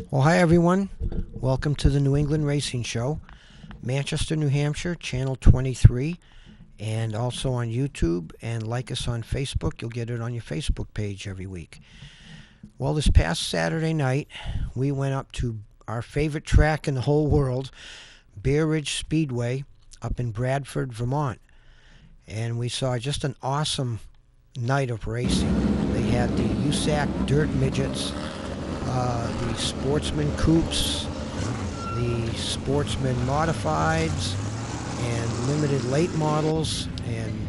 Well, hi everyone. Welcome to the New England Racing Show, Manchester, New Hampshire, Channel 23, and also on YouTube. And like us on Facebook, you'll get it on your Facebook page every week. Well, this past Saturday night, we went up to our favorite track in the whole world, Bear Ridge Speedway, up in Bradford, Vermont. And we saw just an awesome night of racing. They had the USAC Dirt Midgets, the Sportsman Coupes, the Sportsman Modifieds, and limited late models, and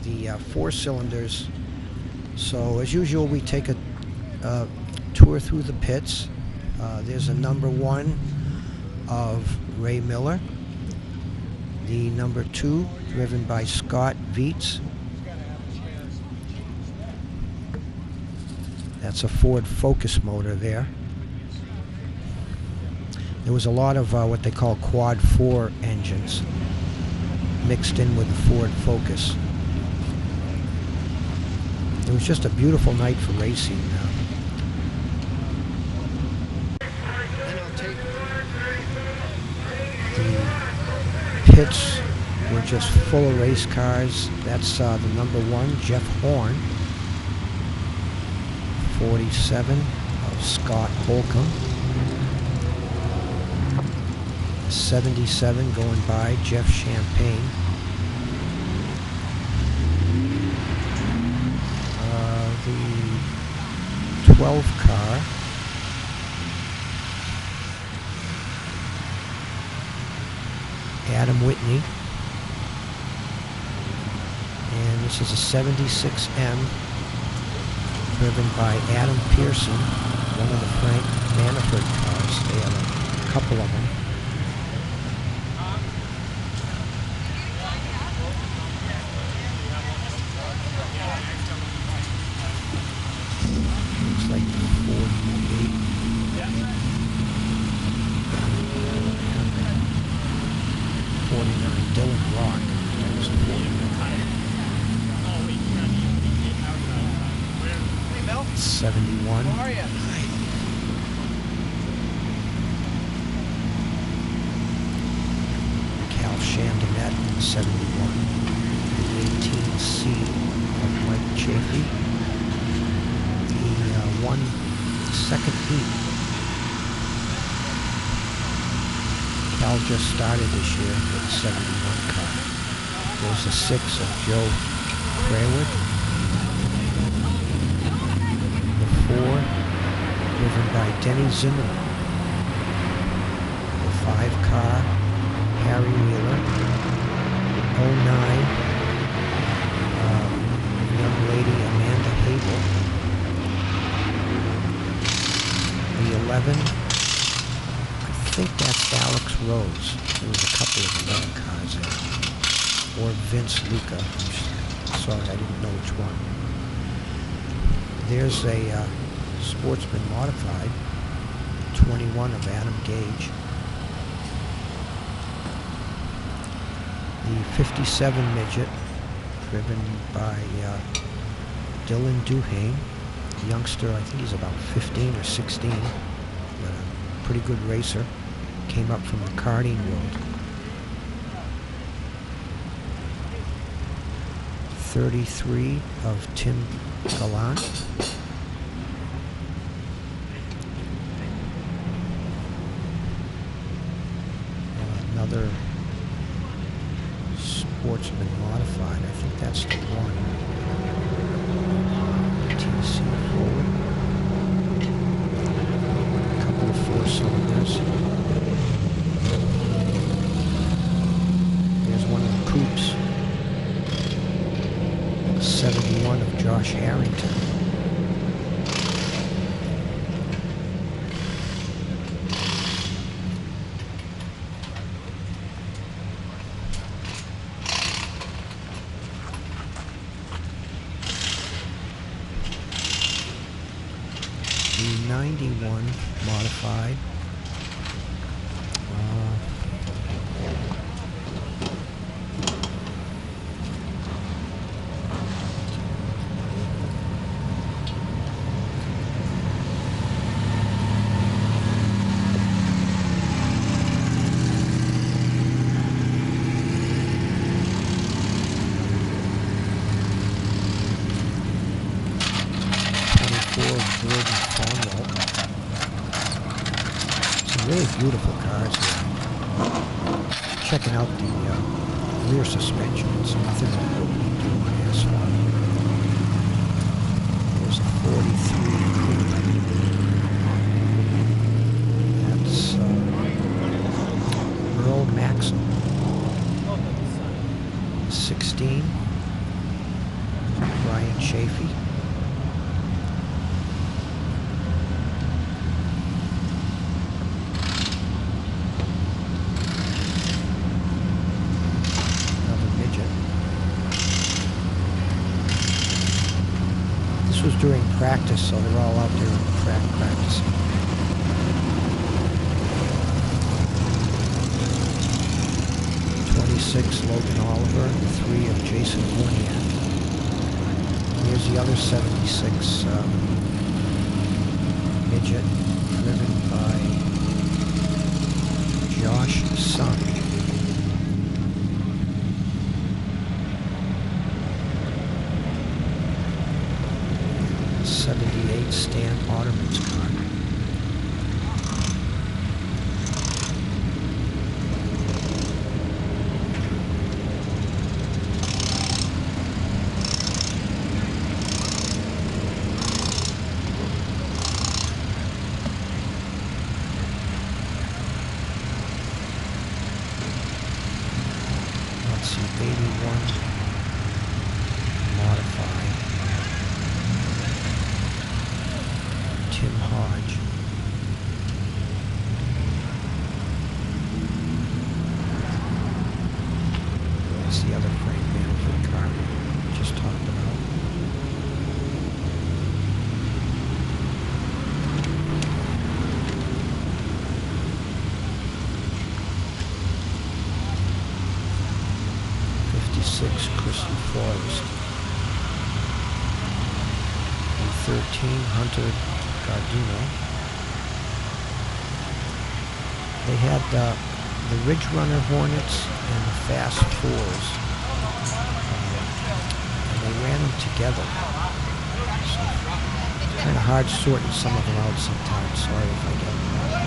the four cylinders. So as usual, we take a tour through the pits. There's a number one of Ray Miller, the number two driven by Scott Vietz. That's a Ford Focus motor there. There was a lot of what they call quad 4 engines mixed in with the Ford Focus. It was just a beautiful night for racing. The pits were just full of race cars. That's the number one, Jeff Horn. 47 of Scott Holcomb. 77 going by Jeff Champagne. The 12 car Adam Whitney, and this is a 76M driven by Adam Pearson, one of the Frank Manafort cars. They have a couple of them. Looks like 48. 49. Dylan Rock. That was 49. 71. How are you? Cal Chandinet, 71. The 18C of Mike Chaffee. He won the second heat. Cal just started this year with the 71 car. There's the 6 of Joe Crayward. 4, driven by Denny Zimmerman. The 5 car, Harry Wheeler. 09, young lady Amanda Hable. The 11, I think that's Alex Rose. There was a couple of 11 cars there. Or Vince Luca. Sorry, I didn't know which one. There's a Sportsman Modified, 21 of Adam Gage. The 57 Midget, driven by Dylan Duhane, a youngster. I think he's about 15 or 16, but a pretty good racer. Came up from the karting world. 33 of Tim Gallant. And another Sportsman Modified. I think that's the one. TC forward. A couple of 4 cylinders. There's one of the Coupes. 71 of Josh Harrington. The 91 modified. Very beautiful cars here. Checking out the rear suspension. It's nothing like what we do on asphalt. There's a 43. That's Earl Maxim. 16. Brian Chafee. This was during practice, so they're all out there in the track practicing. Logan Oliver, and 3 of Jason Horniak. Here's the other 76 Midget, driven by Josh Sung. 78 Stan Otterman's car. Let's see, 81 modified. Tim Hodge. That's the other frame management car we just talked about. Christian Forrest. And 13 Hunter Gardino. They had the Ridge Runner Hornets and the Fast Fours, and they ran them together. So it's kind of hard sorting some of them out sometimes. Sorry if I get them wrong.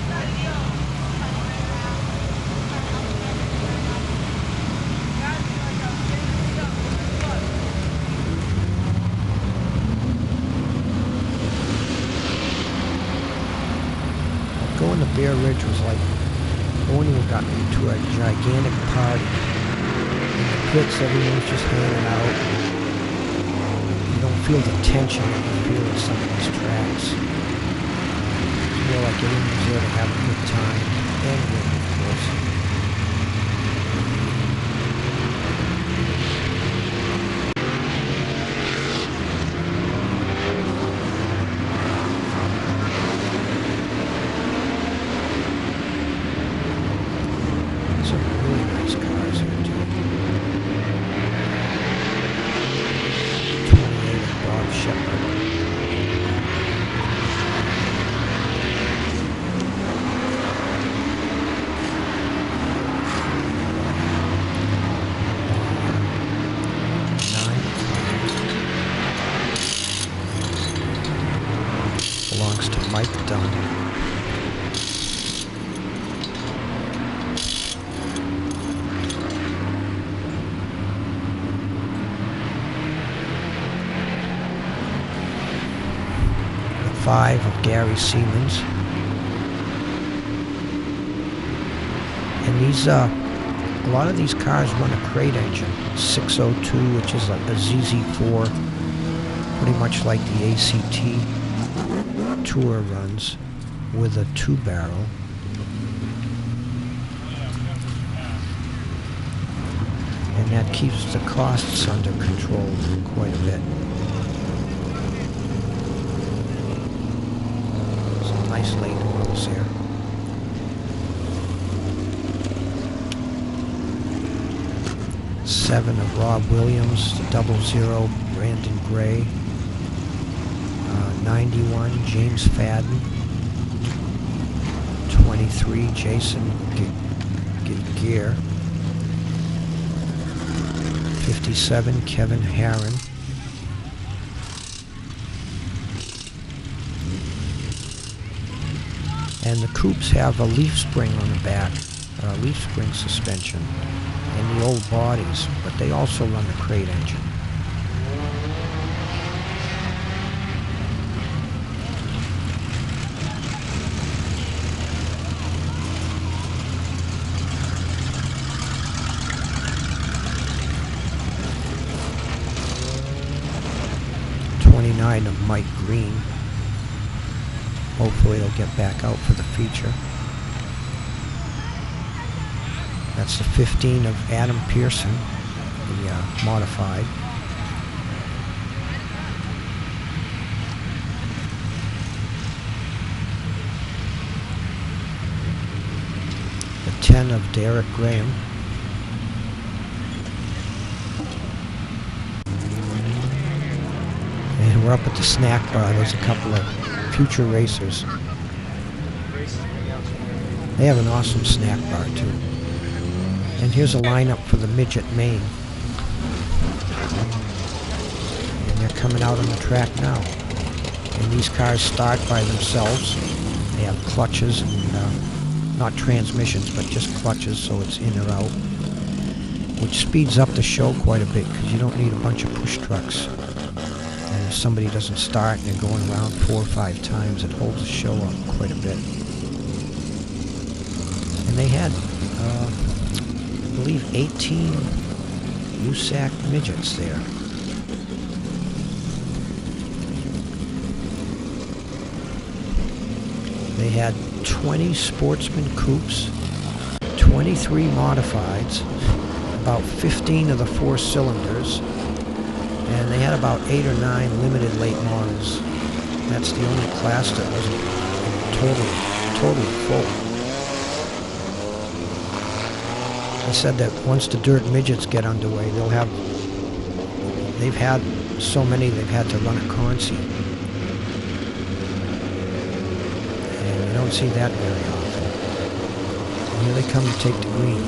Going to Bear Ridge was like going to a gigantic party. In the pits, everyone's just hanging out. You don't feel the tension that you feel at some of these tracks. You feel like everyone's there to have a good time and win, of course. Belongs to Mike Dunn. The 5 of Gary Siemens. And these, a lot of these cars run a crate engine, 602, which is like a ZZ4, pretty much like the ACT Tour runs, with a 2-barrel. And that keeps the costs under control quite a bit. Some nice late models here. Seven of Rob Williams, the 00 Brandon Gray. 91 James Fadden. 23 Jason Gear. 57 Kevin Harron. And the coupes have a leaf spring on the back, leaf spring suspension, in the old bodies, but they also run the crate engine. Of Mike Green. Hopefully he'll get back out for the feature. That's the 15 of Adam Pearson, the modified. The 10 of Derek Graham. And we're up at the snack bar. There's a couple of future racers. They have an awesome snack bar too. And here's a lineup for the Midget main. And they're coming out on the track now. And these cars start by themselves. They have clutches and not transmissions, but just clutches, so it's in or out. Which speeds up the show quite a bit because you don't need a bunch of push trucks. If somebody doesn't start and they're going around 4 or 5 times, it holds the show up quite a bit. And they had, I believe, 18 USAC midgets there. They had 20 sportsman coupes, 23 modifieds, about 15 of the 4 cylinders, and they had about 8 or 9 limited late models. That's the only class that wasn't totally full. I said that once the dirt midgets get underway, they've had so many they've had to run a consi. And you don't see that very often. And here they come to take the green.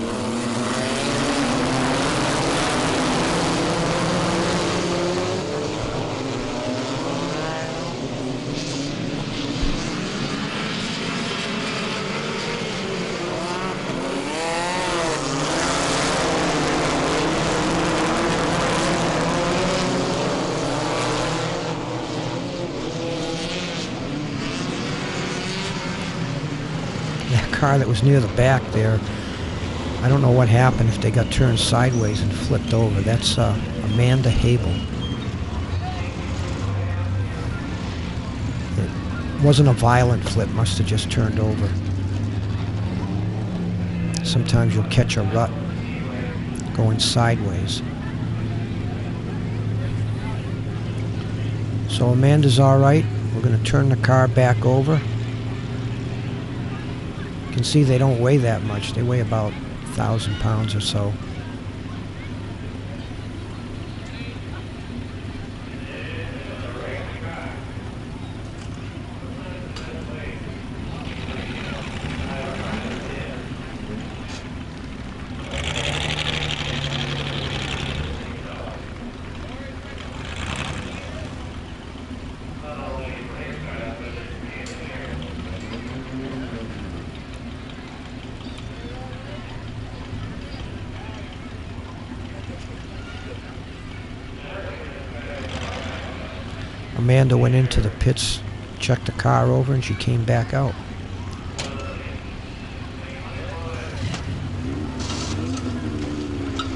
Car that was near the back there, I don't know what happened, if they got turned sideways and flipped over. That's Amanda Habel. It wasn't a violent flip, must have just turned over. Sometimes you'll catch a rut going sideways. So Amanda's all right. We're going to turn the car back over. You can see they don't weigh that much. They weigh about 1,000 pounds or so. Amanda went into the pits, checked the car over, and she came back out.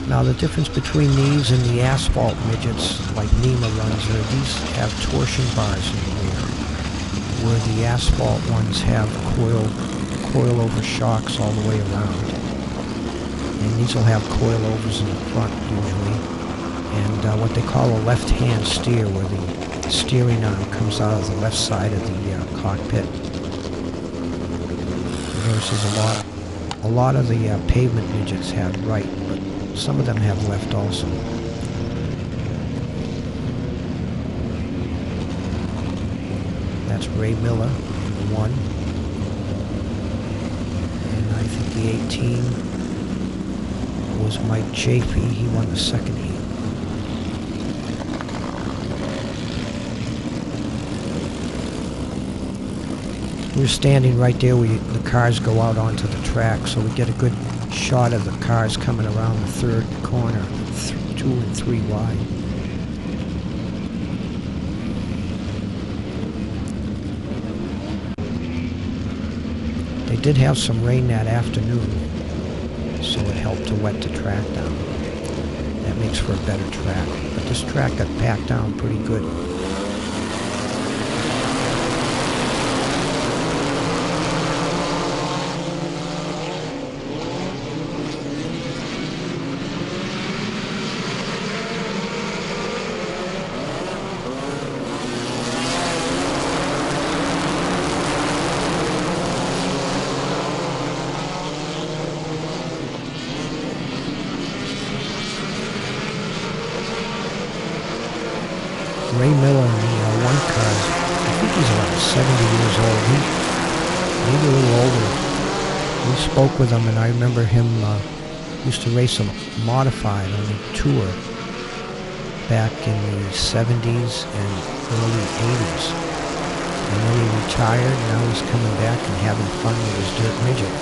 Now the difference between these and the asphalt midgets, like Nima runs, are these have torsion bars in the rear, where the asphalt ones have coil-over shocks all the way around. And these will have coilovers in the front usually, and what they call a left-hand steer, where the steering arm comes out of the left side of the cockpit. Versus a lot of the pavement midgets have right, but some of them have left also. That's Ray Miller, the 1. And I think the 18 was Mike Chafee. He won the second heat. We were standing right there where the cars go out onto the track, so we get a good shot of the cars coming around the third corner, 2 and 3 wide. They did have some rain that afternoon, so it helped to wet the track down. That makes for a better track, but this track got packed down pretty good. Ray Miller in the one car, I think he's about 70 years old. Maybe a little older. We spoke with him, and I remember him used to race a modified on the tour back in the 70s and early 80s. And then he retired, and now he's coming back and having fun with his dirt midget.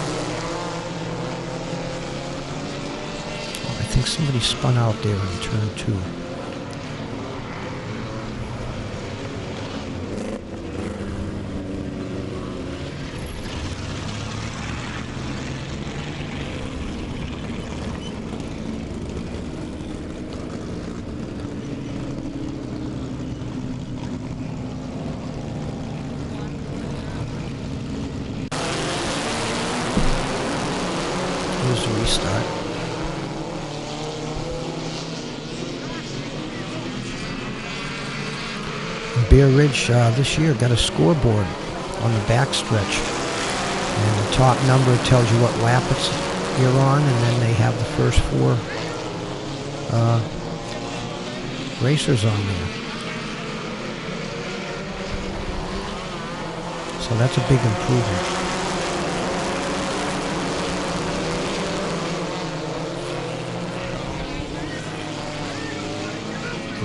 I think somebody spun out there in turn 2. Here's the restart. Bear Ridge this year got a scoreboard on the backstretch, and the top number tells you what lap you're on, and then they have the first 4 racers on there. So that's a big improvement.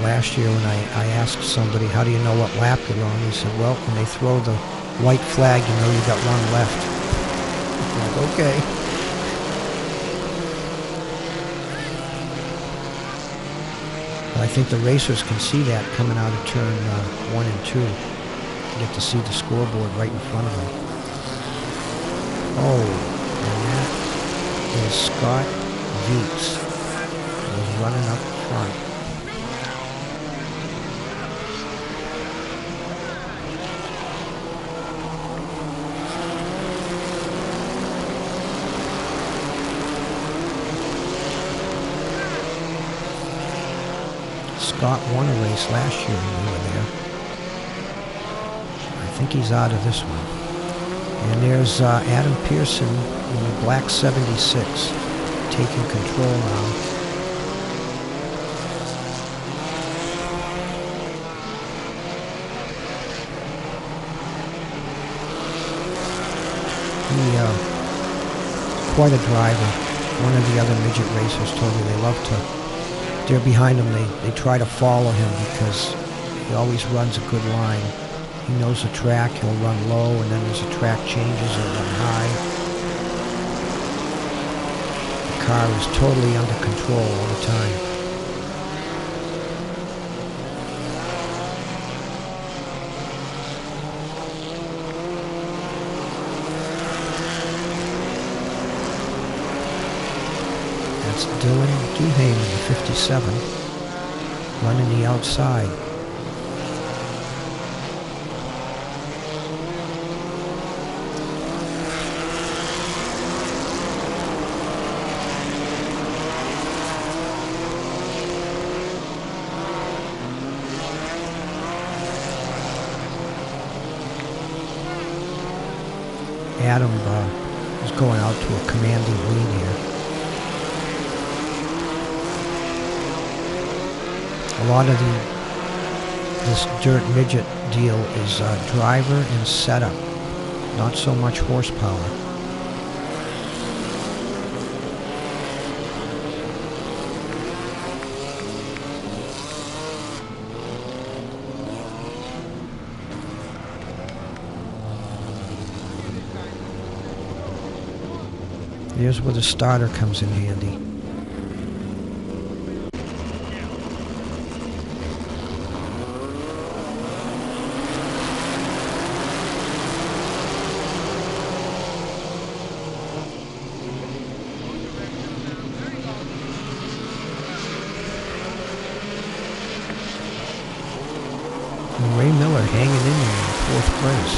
Last year when I asked somebody, how do you know what lap you're on? He said, well, when they throw the white flag, you know you got 1 left. I'm like, okay. But I think the racers can see that coming out of turn 1 and 2. You get to see the scoreboard right in front of them. Oh, and that is Scott Vukes. He's running up front. Scott won a race last year when we were there. I think he's out of this one. And there's Adam Pearson in the black 76 taking control now. Quite a driver. One of the other midget racers told me they love to, they're behind him, they try to follow him because he always runs a good line. He knows the track, he'll run low, and then as the track changes, he'll run high. The car is totally under control all the time. That's Dylan Duhame in the 57, running the outside. Adam is going out to a commanding lead here. A lot of this dirt midget deal is driver and setup, not so much horsepower. Here's where the starter comes in handy. And Ray Miller hanging in there in 4th place.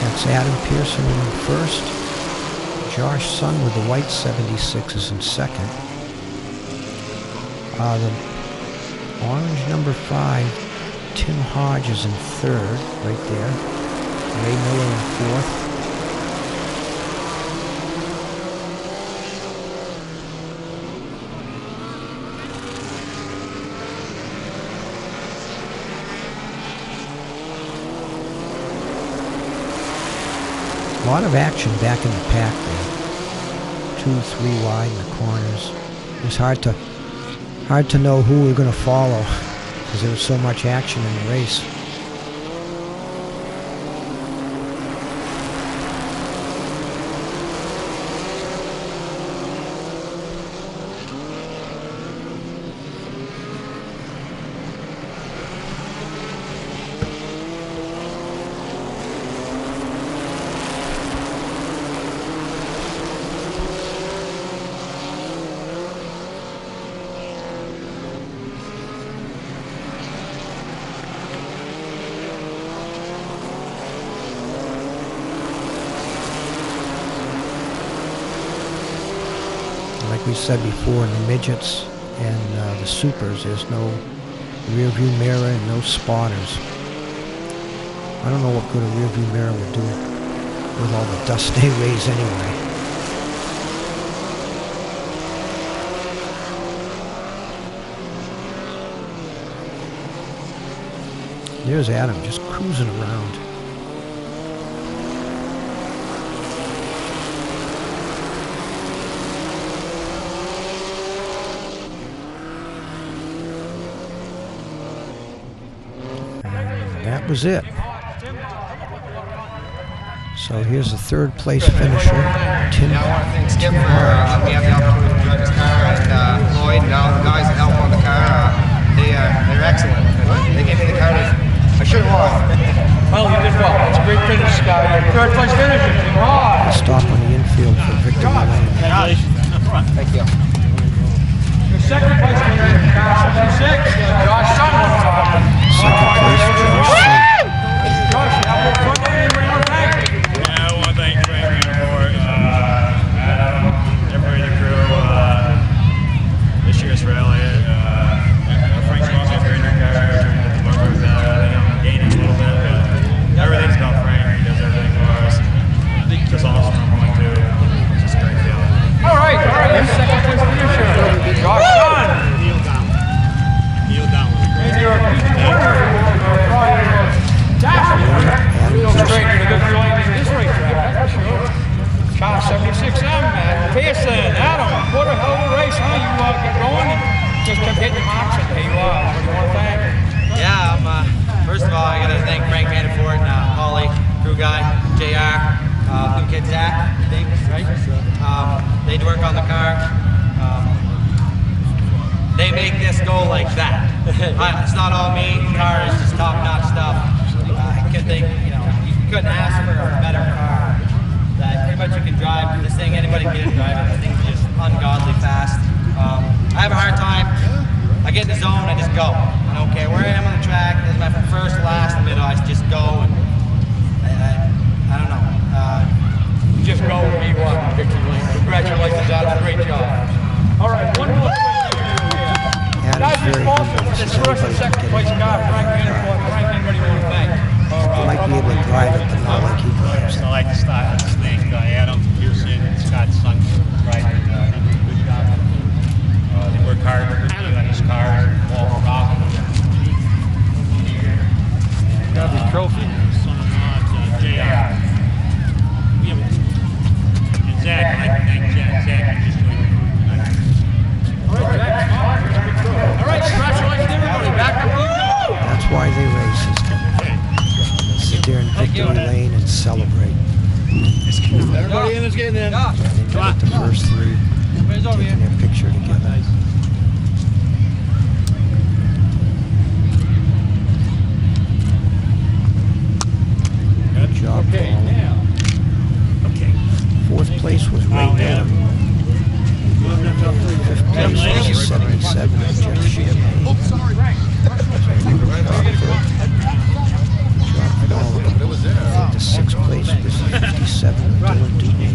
That's Adam Pearson in 1st. Josh Sun with the white 76 is in 2nd. The orange number 5, Tim Hodge is in 3rd, right there. Ray Miller in 4th. A lot of action back in the pack there. 2, 3 wide in the corners. It was hard to know who we were going to follow because there was so much action in the race. Like we said before, in the midgets and the supers, there's no rear view mirror and no spotters. I don't know what good a rear view mirror would do with all the dust they raise anyway. There's Adam just cruising around. That was it. So here's the 3rd place finisher, Tim. I want to thank Skip for we have the opportunity to drive his car, and Lloyd and all the guys that help on the car. They're excellent. They gave me the car that I should have won. Well, you did well. It's a great finish, Scott. 3rd place finish. A stop on the infield for Victor Lane. Thank you. Your 2nd place winner, car 76, Josh Sun. 2nd place, Josh Sun. Josh, you have more fun than anybody want to thank? Yeah, I want to thank Frank for Adam, everybody in the crew, this year's for Elliott. Frank's also a great car, trying to work with gaining a little bit, but everything's about Frank. He does everything for us. Just awesome from point two. It's just a great feeling. All right. Your 2nd place finisher, Josh Sun. Heel down. And your straight to the good feeling in this racetrack, that's for sure. Car 76M, man. Pearson, Adam, what a hell of a race, huh? You get going and just kept hitting your marks, and here you are. What do you want to thank? Yeah, first of all, I got to thank Frank Manafort and Holly, crew guy, JR, new kid Zach, Davis, right? They'd work on the car. They make this go like that. It's not all me. The car is just top-notch stuff. I couldn't think, you couldn't ask for a better car. That pretty much you can drive this thing. Anybody can get it driving. The thing's just ungodly fast. I have a hard time. I get in the zone. I just go. I don't care where I am on the track. It doesn't matter first, last, middle. I just go, and I don't know. You just go where you want, Victor Lane. Congratulations, Adam. Great job. All right, one more question. Guys, responsible for this 1st and 2nd place car, Frank Manafort. Frank, anybody want to thank? I might be able to drive it, but not like he drives it. I'd like to start with thank Adam Pearson and Scott Sun for driving. They do a good job. They work hard on these cars. Walk rock. Got the trophy. Son-in-law, JR. And Zach, I'd like to thank Zach for just doing Everybody in is getting in. Yeah. Come on. The first three Everybody's over taking here. their picture together. Good job, Okay, Paul. now. Fourth place was Ray Miller. Fifth place was 77 of Jeff Champagne. The sixth place was 57 of Dylan Dubé.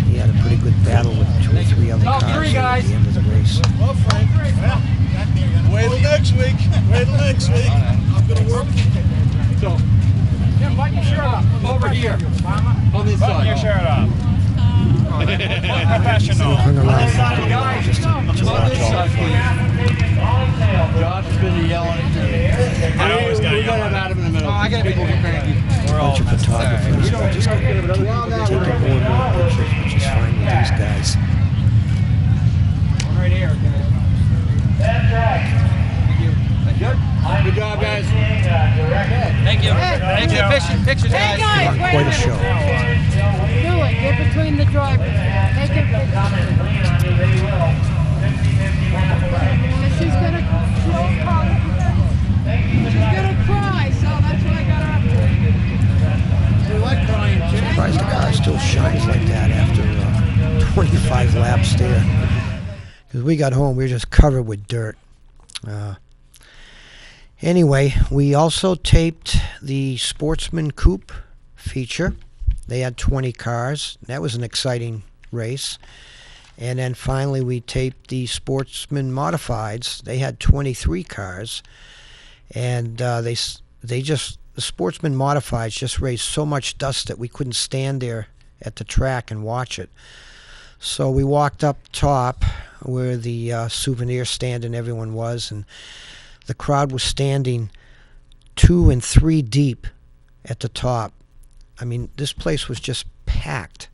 He had a pretty good battle with 2 or 3 other Top cars three, at guys. the end of the race. Well, Frank, wait till next week. Wait till next week. I'm going to work. So, Jim, button your shirt up. Over here. On this side. Your shirt off. Professional. Hung around for a Guys, while just to on watch this all the side, fun. Josh is busy yelling at me. I always gotta We're yell gonna at have Adam in the middle. Oh, I gotta be People get cranky. Bunch of photographers who are just going to keep taking more and more pictures, which is fine with these guys. One right here. Good job, guys. Thank you. Thanks for the pictures, guys. Quite a show. Do it. Get between the drivers. Take a picture. She's gonna cry, so that's what I got her up to. We like crying, Jim. Surprised the car still shines like that after 25 laps there. Because we got home, we were just covered with dirt. Anyway, we also taped the Sportsman Coupe feature. They had 20 cars. That was an exciting race. And then finally we taped the Sportsman Modifieds. They had 23 cars. And the Sportsman Modifieds just raised so much dust that we couldn't stand there at the track and watch it. So we walked up top where the souvenir stand and everyone was, and the crowd was standing 2 and 3 deep at the top. I mean, this place was just packed.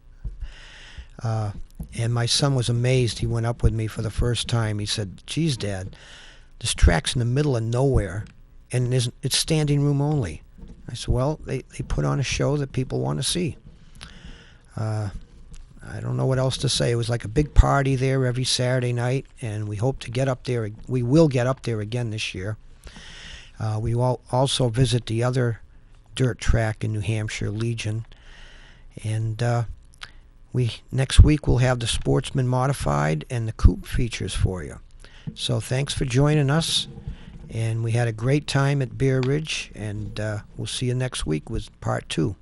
And my son was amazed. He went up with me for the first time. He said, "Geez, Dad, this track's in the middle of nowhere, and it's standing room only." I said, "Well, they put on a show that people want to see." I don't know what else to say. It was like a big party there every Saturday night, and we hope to get up there. We will get up there again this year. We will also visit the other dirt track in New Hampshire, Legion, and next week we'll have the Sportsman Modified and the Coupe features for you. So thanks for joining us, and we had a great time at Bear Ridge, and we'll see you next week with part 2.